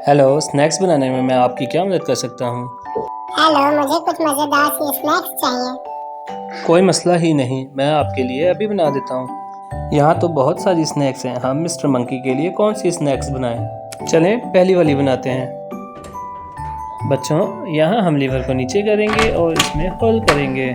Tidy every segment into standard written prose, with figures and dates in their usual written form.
Hello, snacks बनाने में मैं आपकी क्या मदद कर सकता हूँ? हेलो, मुझे कुछ मज़ेदार सी स्नैक्स चाहिए। कोई मसला ही नहीं, मैं आपके लिए अभी बना देता हूँ। यहाँ तो बहुत सारी स्नैक्स हैं, हम मिस्टर मंकी के लिए कौन सी स्नैक्स बनाएं? चलें पहली वाली बनाते हैं। बच्चों, यहाँ हम लीवर को नीचे करेंगे और इसमें होल करेंगे।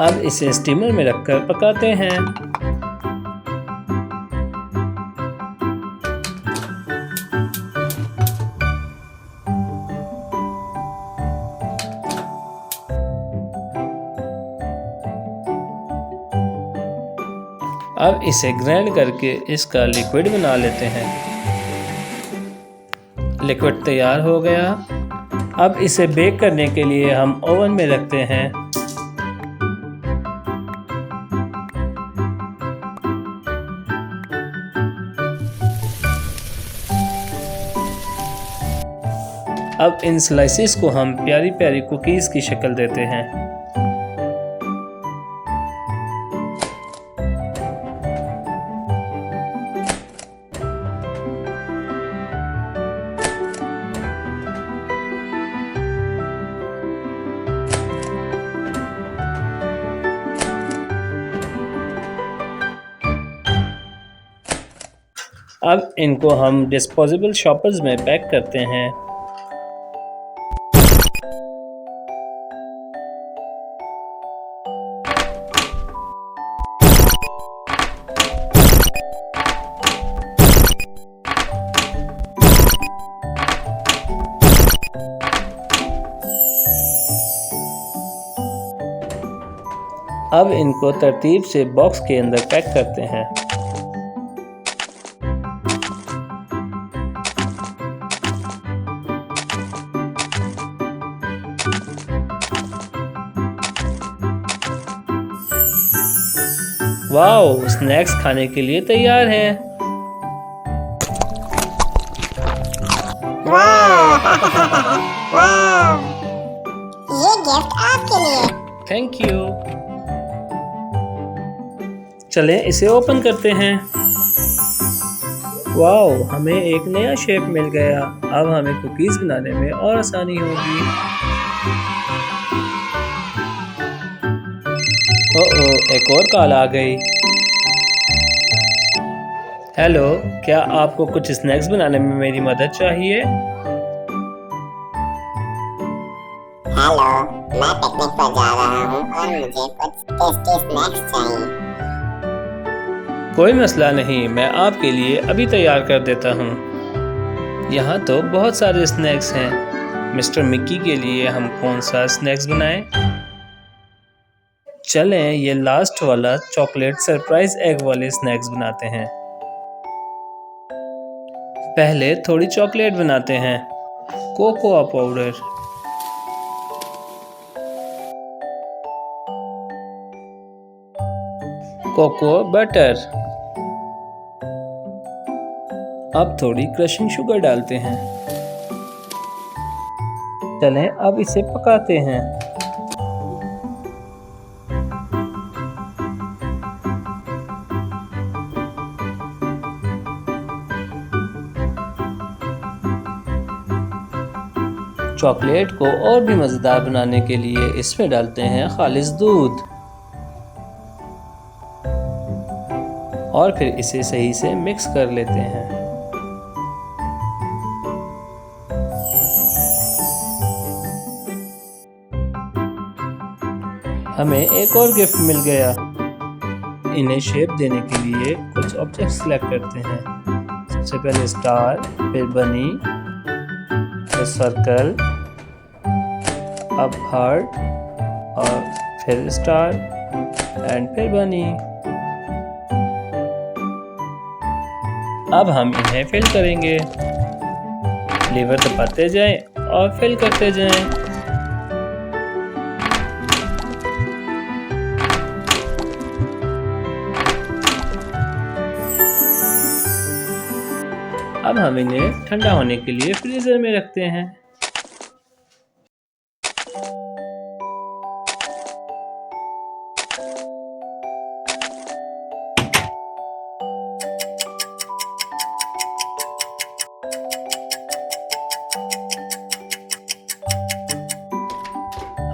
अब इसे स्टीमर में रखकर पकाते हैं। अब इसे ग्राइंड करके इसका लिक्विड बना लेते हैं। लिक्विड तैयार हो गया। अब इसे बेक करने के लिए हम ओवन में रखते हैं। अब इन स्लाइसेस को हम प्यारी प्यारी कुकीज़ की शक्ल देते हैं। अब इनको हम डिस्पोजेबल शॉपर्स में पैक करते हैं। अब इनको तरतीब से बॉक्स के अंदर पैक करते हैं। वाओ, स्नैक्स खाने के लिए तैयार हैं। ये गिफ्ट आपके लिए। Thank you. चलें इसे ओपन करते हैं। वाओ, हमें एक नया शेप मिल गया। अब हमें कुकीज़ बनाने में और आसानी होगी। ओह, एक और कॉल आ गई। हेलो, क्या आपको कुछ स्नैक्स बनाने में मेरी मदद चाहिए? हेलो, मैं पिकनिक पर जा रहा हूँ और मुझे कुछ टेस्टी स्नैक्स चाहिए। कोई मसला नहीं, मैं आपके लिए अभी तैयार कर देता हूँ। यहाँ तो बहुत सारे स्नैक्स हैं। मिस्टर मिक्की के लिए हम कौन सा स्नैक्स बनाएं? चलें ये लास्ट वाला चॉकलेट सरप्राइज एग वाले स्नैक्स बनाते हैं। पहले थोड़ी चॉकलेट बनाते हैं। Cocoa powder, cocoa butter. अब थोड़ी क्रशिंग शुगर डालते हैं। चलें अब इसे पकाते हैं। चॉकलेट को और भी मज़ेदार बनाने के लिए इसमें डालते हैं खालिस दूध और फिर इसे सही से मिक्स कर लेते हैं। हमें एक और गिफ्ट मिल गया। इन्हें शेप देने के लिए कुछ ऑब्जेक्ट सेलेक्ट करते हैं। सबसे पहले स्टार, फिर बनी, फिर सर्कल, अब हार्ट और फिर स्टार एंड फिर बनी। अब हम इन्हें फिल करेंगे। लीवर दबाते जाएं और फिल करते जाएं। अब हम इन्हें ठंडा होने के लिए फ्रीजर में रखते हैं।